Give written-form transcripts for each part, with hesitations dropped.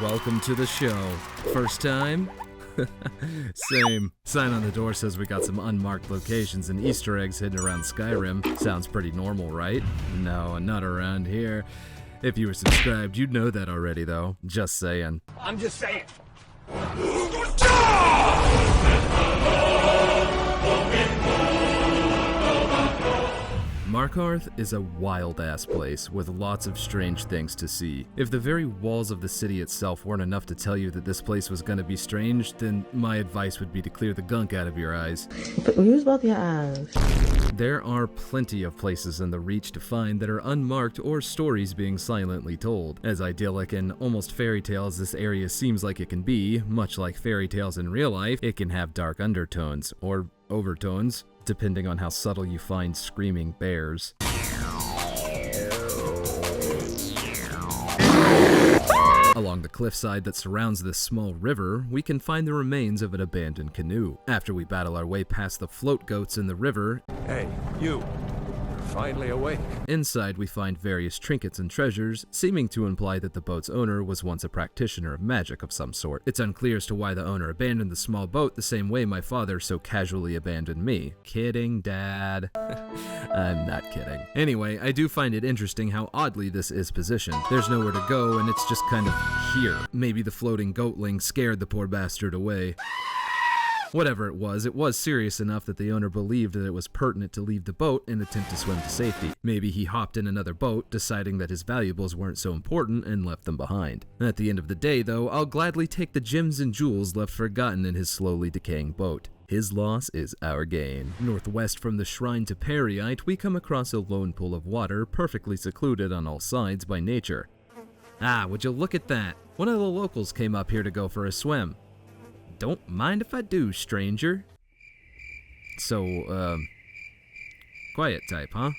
Welcome to the show. First time? Same. Sign on the door says we got some unmarked locations and Easter eggs hidden around Skyrim. Sounds pretty normal, right? No, not around here. If you were subscribed, you'd know that already, though. Just saying. I'm just saying. Markarth is a wild-ass place with lots of strange things to see. If the very walls of the city itself weren't enough to tell you that this place was gonna be strange, then my advice would be to clear the gunk out of your eyes. But use both your eyes. There are plenty of places in the Reach to find that are unmarked or stories being silently told. As idyllic and almost fairy tale as this area seems like it can be, much like fairy tales in real life, it can have dark undertones, or overtones, depending on how subtle you find screaming bears. Along the cliffside that surrounds this small river, we can find the remains of an abandoned canoe. After we battle our way past the float goats in the river, Hey, you're finally awake. inside we find various trinkets and treasures, seeming to imply that the boat's owner was once a practitioner of magic of some sort. It's unclear as to why the owner abandoned the small boat the same way my father so casually abandoned me. Kidding, Dad. I'm not kidding. Anyway, I do find it interesting how oddly this is positioned. There's nowhere to go and it's just kind of here. Maybe the floating goatling scared the poor bastard away. Whatever it was serious enough that the owner believed that it was pertinent to leave the boat and attempt to swim to safety. Maybe he hopped in another boat, deciding that his valuables weren't so important and left them behind. At the end of the day, though, I'll gladly take the gems and jewels left forgotten in his slowly decaying boat. His loss is our gain. Northwest from the shrine to Periite, we come across a lone pool of water, perfectly secluded on all sides by nature. Ah, would you look at that? One of the locals came up here to go for a swim. Don't mind if I do, stranger. So, quiet type, huh?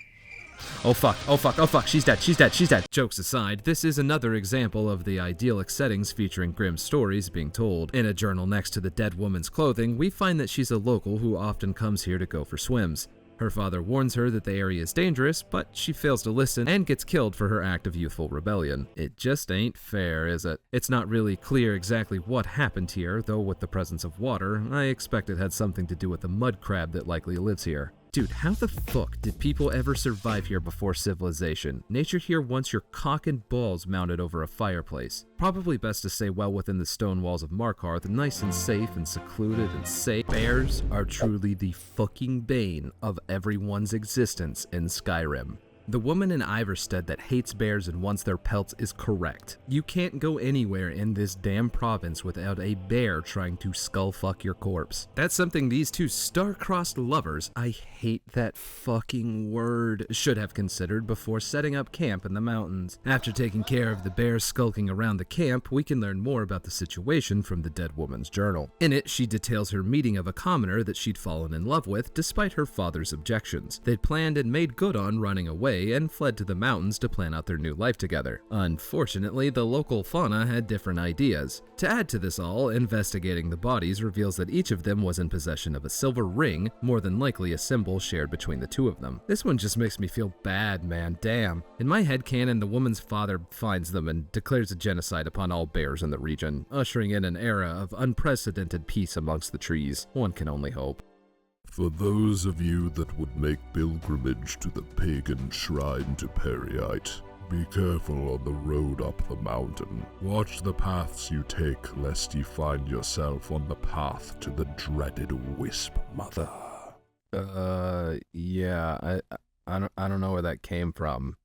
Oh fuck, she's dead. Jokes aside, this is another example of the idyllic settings featuring grim stories being told. In a journal next to the dead woman's clothing, we find that she's a local who often comes here to go for swims. Her father warns her that the area is dangerous, but she fails to listen and gets killed for her act of youthful rebellion. It just ain't fair, is it? It's not really clear exactly what happened here, though with the presence of water, I expect it had something to do with the mud crab that likely lives here. Dude, how the fuck did people ever survive here before civilization? Nature here wants your cock and balls mounted over a fireplace. Probably best to stay well within the stone walls of Markarth, nice and safe and secluded and safe. Bears are truly the fucking bane of everyone's existence in Skyrim. The woman in Iverstead that hates bears and wants their pelts is correct. You can't go anywhere in this damn province without a bear trying to skullfuck your corpse. That's something these two star-crossed lovers, I hate that fucking word, should have considered before setting up camp in the mountains. After taking care of the bears skulking around the camp, we can learn more about the situation from the dead woman's journal. In it, she details her meeting of a commoner that she'd fallen in love with despite her father's objections. They'd planned and made good on running away and fled to the mountains to plan out their new life together. Unfortunately, the local fauna had different ideas. To add to this all, investigating the bodies reveals that each of them was in possession of a silver ring, more than likely a symbol shared between the two of them. This one just makes me feel bad, man, damn. In my headcanon, the woman's father finds them and declares a genocide upon all bears in the region, ushering in an era of unprecedented peace amongst the trees. One can only hope. For those of you that would make pilgrimage to the pagan shrine to Periite, be careful on the road up the mountain. Watch the paths you take, lest you find yourself on the path to the dreaded Wisp Mother. Yeah, I don't know where that came from.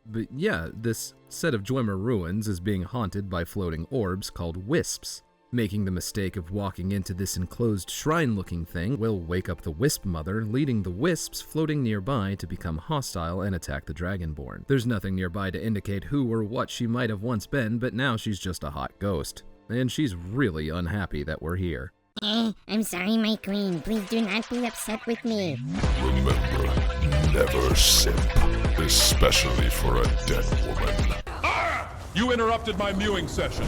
But yeah, this set of Dwemer ruins is being haunted by floating orbs called wisps. Making the mistake of walking into this enclosed shrine-looking thing will wake up the Wisp Mother, leading the wisps floating nearby to become hostile and attack the Dragonborn. There's nothing nearby to indicate who or what she might have once been, but now she's just a hot ghost. And she's really unhappy that we're here. I'm sorry, my queen. Please do not be upset with me. Remember, never simp, especially for a dead woman. Ah! You interrupted my mewing session.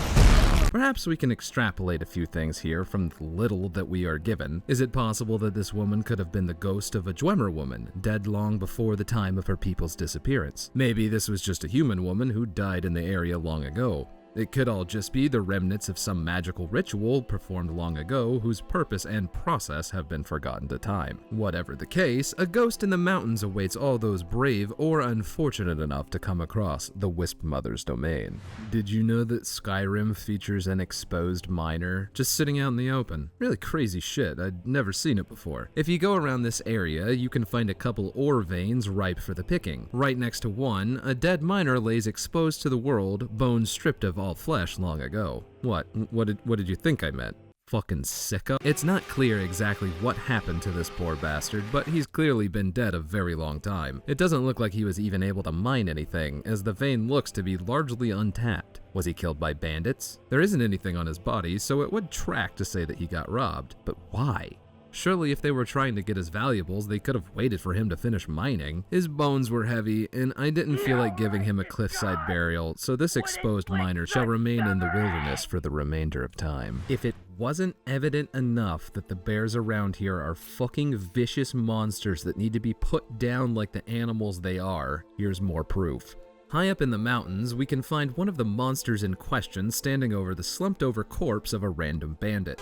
Perhaps we can extrapolate a few things here from the little that we are given. Is it possible that this woman could have been the ghost of a Dwemer woman, dead long before the time of her people's disappearance? Maybe this was just a human woman who died in the area long ago. It could all just be the remnants of some magical ritual performed long ago whose purpose and process have been forgotten to time. Whatever the case, a ghost in the mountains awaits all those brave or unfortunate enough to come across the Wisp Mother's domain. Did you know that Skyrim features an exposed miner just sitting out in the open? Really crazy shit, I'd never seen it before. If you go around this area, you can find a couple ore veins ripe for the picking. Right next to one, a dead miner lays exposed to the world, bones stripped of all flesh long ago. What did you think I meant? Fucking sicko. It's not clear exactly what happened to this poor bastard, but he's clearly been dead a very long time. It doesn't look like he was even able to mine anything, as the vein looks to be largely untapped. Was he killed by bandits? There isn't anything on his body, so it would track to say that he got robbed. But why? Surely if they were trying to get his valuables, they could have waited for him to finish mining. His bones were heavy, and I didn't feel like giving him a cliffside burial, so this exposed miner shall remain in the wilderness for the remainder of time. If it wasn't evident enough that the bears around here are fucking vicious monsters that need to be put down like the animals they are, here's more proof. High up in the mountains, we can find one of the monsters in question standing over the slumped-over corpse of a random bandit.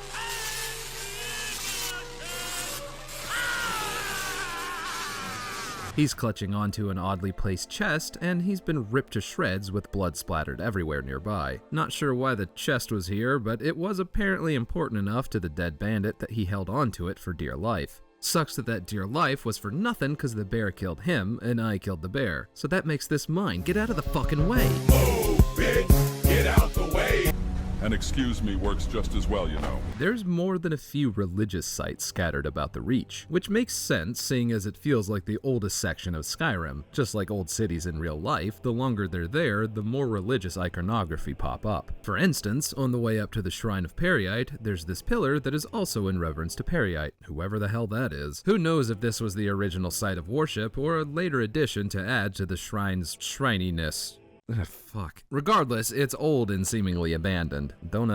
He's clutching onto an oddly placed chest, and he's been ripped to shreds with blood splattered everywhere nearby. Not sure why the chest was here, but it was apparently important enough to the dead bandit that he held onto it for dear life. Sucks that dear life was for nothing because the bear killed him, and I killed the bear. So that makes this mine. Get out of the fucking way! Oh, bitch, get out the way! And excuse me works just as well, you know. There's more than a few religious sites scattered about the Reach, which makes sense seeing as it feels like the oldest section of Skyrim. Just like old cities in real life, the longer they're there, the more religious iconography pop up. For instance, on the way up to the Shrine of Periite, there's this pillar that is also in reverence to Periite, whoever the hell that is. Who knows if this was the original site of worship or a later addition to add to the shrine's shrininess. Fuck. Regardless, it's old and seemingly abandoned. Don't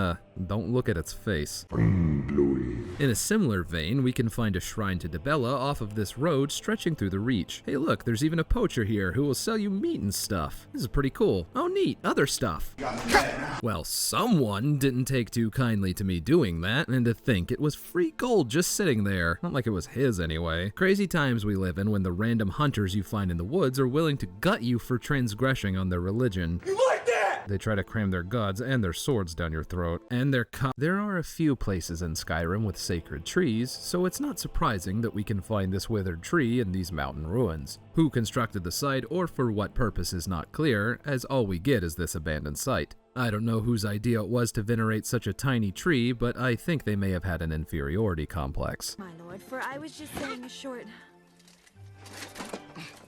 look at its face. In a similar vein, we can find a shrine to Dibella off of this road stretching through the Reach. Hey look, there's even a poacher here who will sell you meat and stuff. This is pretty cool. Oh neat, other stuff. Well, someone didn't take too kindly to me doing that, and to think it was free gold just sitting there. Not like it was his anyway. Crazy times we live in when the random hunters you find in the woods are willing to gut you for transgressing on their religion. You like that? They try to cram their gods and their swords down your throat, and their There are a few places in Skyrim with sacred trees, so it's not surprising that we can find this withered tree in these mountain ruins. Who constructed the site or for what purpose is not clear, as all we get is this abandoned site. I don't know whose idea it was to venerate such a tiny tree, but I think they may have had an inferiority complex. My lord, for I was just saying a short...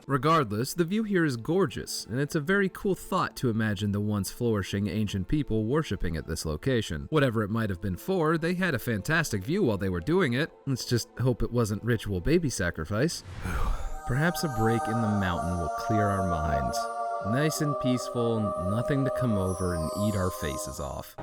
Regardless, the view here is gorgeous, and it's a very cool thought to imagine the once flourishing ancient people worshipping at this location. Whatever it might have been for, they had a fantastic view while they were doing it. Let's just hope it wasn't ritual baby sacrifice. Perhaps a break in the mountain will clear our minds. Nice and peaceful, nothing to come over and eat our faces off.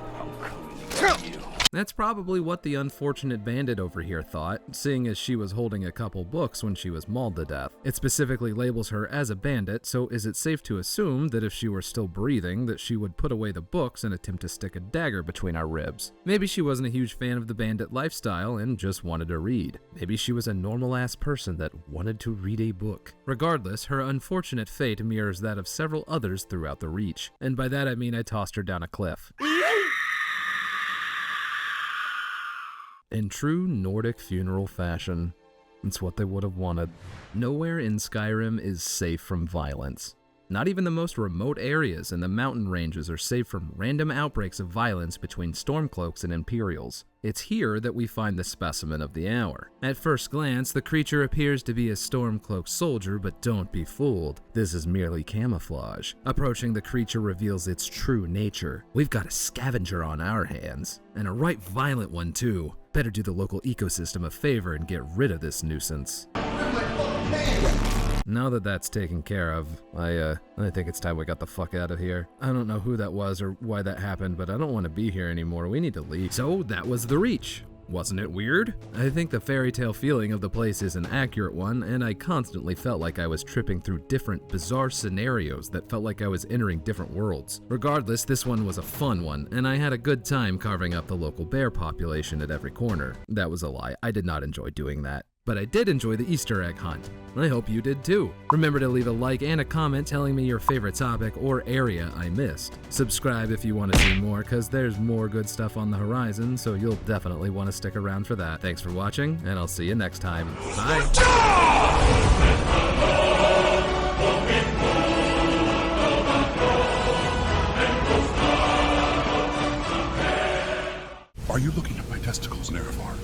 That's probably what the unfortunate bandit over here thought, seeing as she was holding a couple books when she was mauled to death. It specifically labels her as a bandit, so is it safe to assume that if she were still breathing, that she would put away the books and attempt to stick a dagger between our ribs? Maybe she wasn't a huge fan of the bandit lifestyle and just wanted to read. Maybe she was a normal-ass person that wanted to read a book. Regardless, her unfortunate fate mirrors that of several others throughout the Reach, and by that I mean I tossed her down a cliff. In true Nordic funeral fashion, it's what they would have wanted. Nowhere in Skyrim is safe from violence. Not even the most remote areas in the mountain ranges are safe from random outbreaks of violence between Stormcloaks and Imperials. It's here that we find the specimen of the hour. At first glance, the creature appears to be a Stormcloak soldier, but don't be fooled. This is merely camouflage. Approaching the creature reveals its true nature. We've got a scavenger on our hands, and a right violent one too. Better do the local ecosystem a favor and get rid of this nuisance. Now that that's taken care of, I think it's time we got the fuck out of here. I don't know who that was or why that happened, but I don't want to be here anymore. We need to leave. So that was the Reach. Wasn't it weird? I think the fairy tale feeling of the place is an accurate one, and I constantly felt like I was tripping through different bizarre scenarios that felt like I was entering different worlds. Regardless, this one was a fun one, and I had a good time carving up the local bear population at every corner. That was a lie, I did not enjoy doing that. But I did enjoy the Easter egg hunt. I hope you did too. Remember to leave a like and a comment telling me your favorite topic or area I missed. Subscribe if you want to see more, cause there's more good stuff on the horizon, so you'll definitely want to stick around for that. Thanks for watching, and I'll see you next time. Bye! Are you looking to